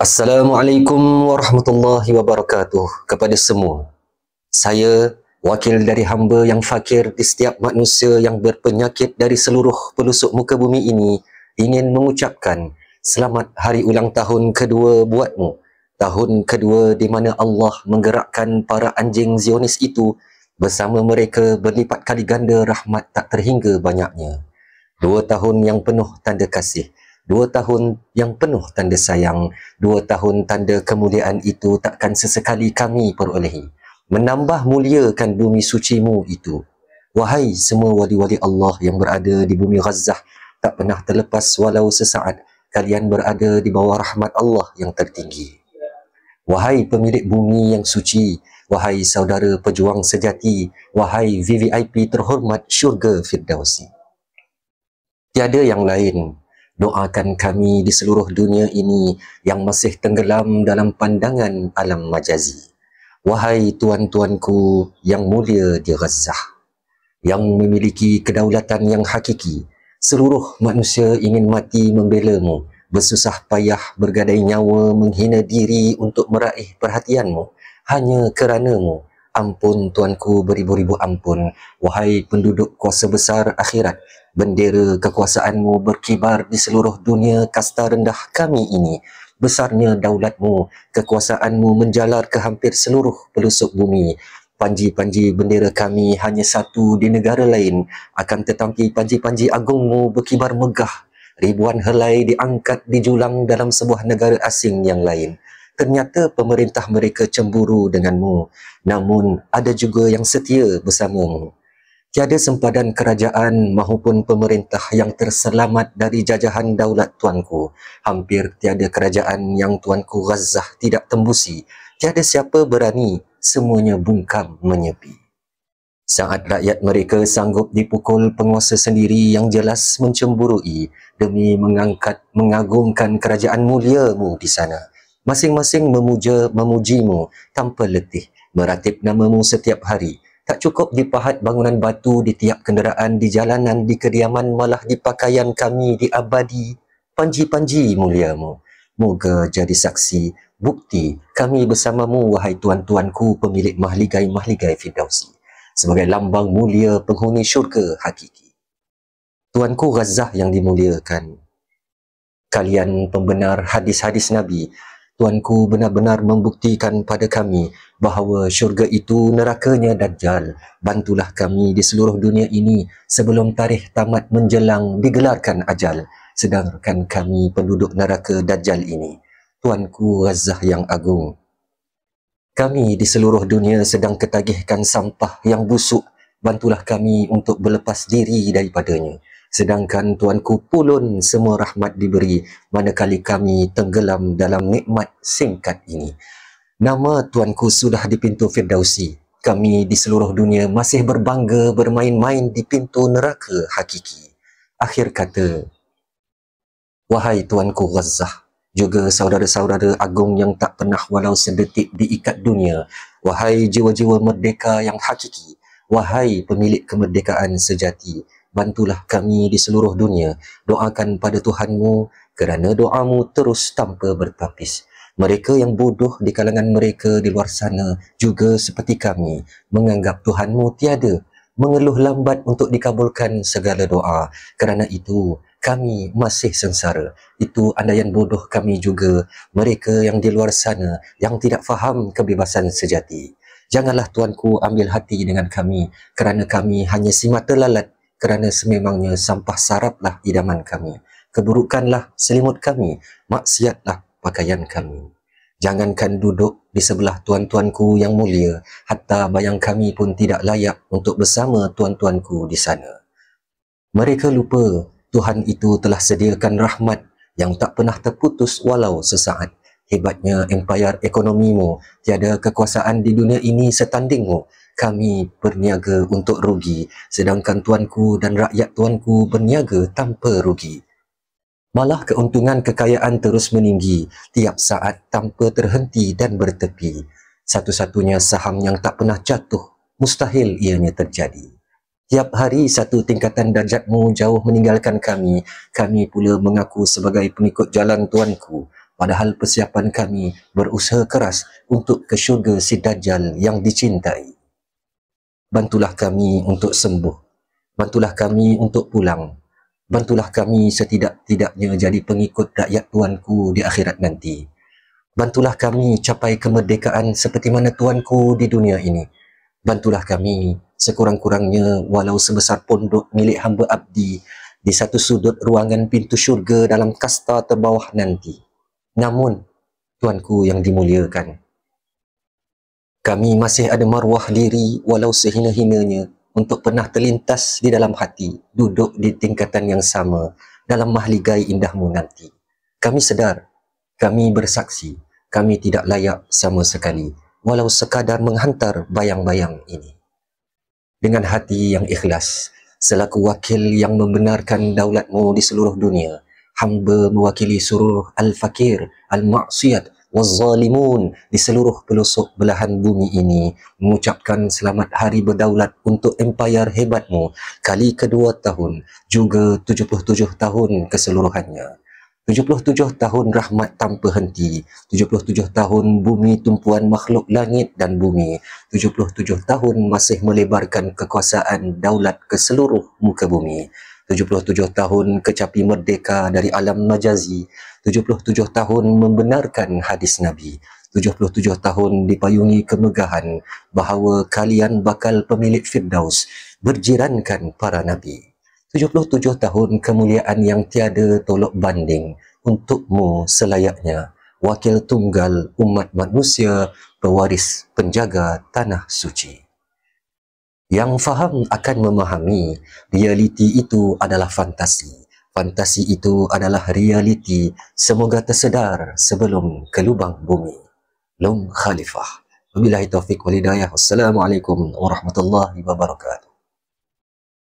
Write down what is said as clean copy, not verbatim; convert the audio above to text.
Assalamualaikum warahmatullahi wabarakatuh kepada semua. Saya, wakil dari hamba yang fakir di setiap manusia yang berpenyakit dari seluruh pelosok muka bumi ini, ingin mengucapkan selamat hari ulang tahun kedua buatmu. Tahun kedua di mana Allah menggerakkan para anjing Zionis itu bersama mereka berlipat kali ganda rahmat tak terhingga banyaknya. 2 tahun yang penuh tanda kasih. 2 tahun yang penuh tanda sayang, 2 tahun tanda kemuliaan itu takkan sesekali kami perolehi. Menambah muliakan bumi sucimu itu. Wahai semua wali-wali Allah yang berada di bumi Gazzah, tak pernah terlepas walau sesaat kalian berada di bawah rahmat Allah yang tertinggi. Wahai pemilik bumi yang suci, wahai saudara pejuang sejati, wahai VVIP terhormat syurga Firdausi. Tiada yang lain. Doakan kami di seluruh dunia ini yang masih tenggelam dalam pandangan alam majazi. Wahai tuan-tuanku yang mulia di Gazzah, yang memiliki kedaulatan yang hakiki, seluruh manusia ingin mati membelamu, bersusah payah bergadai nyawa menghina diri untuk meraih perhatianmu, hanya keranamu. Ampun tuanku beribu-ribu ampun, wahai penduduk kuasa besar akhirat. Bendera kekuasaanmu berkibar di seluruh dunia kasta rendah kami ini. Besarnya daulatmu, kekuasaanmu menjalar ke hampir seluruh pelosok bumi. Panji-panji bendera kami hanya satu di negara lain, akan tetapi panji-panji agungmu berkibar megah. Ribuan helai diangkat dijulang dalam sebuah negara asing yang lain. Ternyata pemerintah mereka cemburu denganmu, namun ada juga yang setia bersamamu. Tiada sempadan kerajaan maupun pemerintah yang terselamat dari jajahan daulat tuanku. Hampir tiada kerajaan yang tuanku Gazzah tidak tembusi. Tiada siapa berani, semuanya bungkam menyepi. Saat rakyat mereka sanggup dipukul penguasa sendiri yang jelas mencemburui demi mengagungkan kerajaan muliamu di sana. Masing-masing memujimu tanpa letih, meratib namamu setiap hari. Tak cukup dipahat bangunan batu di tiap kenderaan, di jalanan, di kediaman, malah di pakaian kami diabadi panji-panji muliamu. Moga jadi saksi, bukti kami bersamamu, wahai tuan-tuanku pemilik mahligai-mahligai Firdausi, sebagai lambang mulia penghuni syurga hakiki. Tuanku Gazzah yang dimuliakan, kalian pembenar hadis-hadis Nabi, tuanku benar-benar membuktikan pada kami bahawa syurga itu nerakanya Dajjal. Bantulah kami di seluruh dunia ini sebelum tarikh tamat menjelang digelarkan ajal. Sedangkan kami penduduk neraka Dajjal ini, tuanku Gazzah yang agung, kami di seluruh dunia sedang ketagihkan sampah yang busuk. Bantulah kami untuk berlepas diri daripadanya. Sedangkan tuanku pulun semua rahmat diberi manakala kami tenggelam dalam nikmat singkat ini. Nama tuanku sudah di pintu Firdausi. Kami di seluruh dunia masih berbangga bermain-main di pintu neraka hakiki. Akhir kata, wahai tuanku Gazzah, juga saudara-saudara agung yang tak pernah walau sedetik diikat dunia, wahai jiwa-jiwa merdeka yang hakiki, wahai pemilik kemerdekaan sejati, bantulah kami di seluruh dunia. Doakan pada Tuhanmu kerana doamu terus tanpa bertapis. Mereka yang bodoh di kalangan mereka di luar sana juga seperti kami, menganggap Tuhanmu tiada, mengeluh lambat untuk dikabulkan segala doa. Kerana itu kami masih sengsara. Itu andaian bodoh kami juga, mereka yang di luar sana yang tidak faham kebebasan sejati. Janganlah tuanku ambil hati dengan kami, kerana kami hanya si mata lalat. Kerana sememangnya sampah saraplah idaman kami, keburukanlah selimut kami, maksiatlah pakaian kami. Jangankan duduk di sebelah tuan-tuanku yang mulia, hatta bayang kami pun tidak layak untuk bersama tuan-tuanku di sana. Mereka lupa Tuhan itu telah sediakan rahmat yang tak pernah terputus walau sesaat. Hebatnya empayar ekonomimu, tiada kekuasaan di dunia ini setandingmu. Kami berniaga untuk rugi, sedangkan tuanku dan rakyat tuanku berniaga tanpa rugi. Malah keuntungan kekayaan terus meninggi tiap saat tanpa terhenti dan bertepi. Satu-satunya saham yang tak pernah jatuh, mustahil ianya terjadi. Tiap hari satu tingkatan darjatmu jauh meninggalkan kami, kami pula mengaku sebagai pengikut jalan tuanku. padahal persiapan kami berusaha keras untuk ke syurga si Dajjal yang dicintai. Bantulah kami untuk sembuh. Bantulah kami untuk pulang. Bantulah kami setidak-tidaknya jadi pengikut rakyat Tuanku di akhirat nanti. Bantulah kami capai kemerdekaan seperti mana Tuanku di dunia ini. Bantulah kami sekurang-kurangnya walau sebesar pondok milik hamba abdi di satu sudut ruangan pintu syurga dalam kasta terbawah nanti. Namun, Tuanku yang dimuliakan, kami masih ada maruah diri walau sehina-hinanya untuk pernah terlintas di dalam hati, duduk di tingkatan yang sama dalam mahligai indahmu nanti. Kami sedar, kami bersaksi, kami tidak layak sama sekali, walau sekadar menghantar bayang-bayang ini. Dengan hati yang ikhlas, selaku wakil yang membenarkan daulatmu di seluruh dunia, hamba mewakili seluruh al-fakir, al-maksiyat, waz-zalimun di seluruh pelosok belahan bumi ini mengucapkan selamat hari berdaulat untuk empayar hebatmu kali kedua tahun, juga 77 tahun keseluruhannya. 77 tahun rahmat tanpa henti, 77 tahun bumi tumpuan makhluk langit dan bumi, 77 tahun masih melebarkan kekuasaan daulat ke seluruh muka bumi, 77 tahun kecapi merdeka dari alam majazi, 77 tahun membenarkan hadis Nabi, 77 tahun dipayungi kemegahan bahawa kalian bakal pemilik Firdaus, berjirankan para Nabi. 77 tahun kemuliaan yang tiada tolok banding untukmu selayaknya, wakil tunggal umat manusia, pewaris penjaga tanah suci. Yang faham akan memahami, realiti itu adalah fantasi. Fantasi itu adalah realiti. Semoga tersedar sebelum ke lubang bumi. Long Khalifah. Wabillahi taufiq wal hidayah. Wassalamualaikum warahmatullahi wabarakatuh.